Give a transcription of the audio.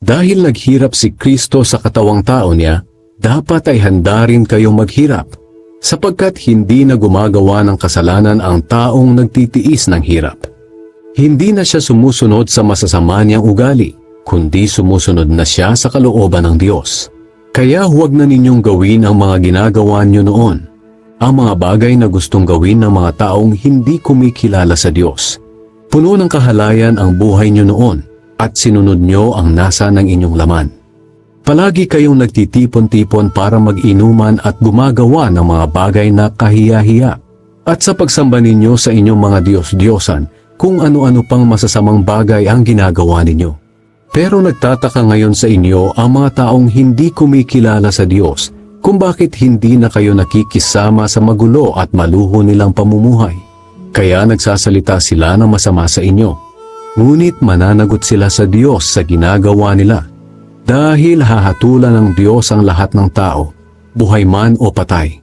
Dahil naghirap si Kristo sa katawang tao niya, dapat ay handa rin kayong maghirap, sapagkat hindi na gumagawa ng kasalanan ang taong nagtitiis ng hirap. Hindi na siya sumusunod sa masasama niyang ugali, kundi sumusunod na siya sa kalooban ng Diyos. Kaya huwag na ninyong gawin ang mga ginagawa niyo noon, ang mga bagay na gustong gawin ng mga taong hindi kumikilala sa Diyos. Puno ng kahalayan ang buhay niyo noon, at sinunod niyo ang nasa ng inyong laman. Palagi kayong nagtitipon-tipon para mag-inuman at gumagawa ng mga bagay na kahiya-hiya. At sa pagsamba ninyo sa inyong mga Diyos-Diyosan, kung ano-ano pang masasamang bagay ang ginagawa ninyo. Pero nagtataka ngayon sa inyo ang mga taong hindi kumikilala sa Diyos, kung bakit hindi na kayo nakikisama sa magulo at maluho nilang pamumuhay. Kaya nagsasalita sila ng masama sa inyo. Ngunit mananagot sila sa Diyos sa ginagawa nila. Dahil hahatulan ng Diyos ang lahat ng tao, buhay man o patay.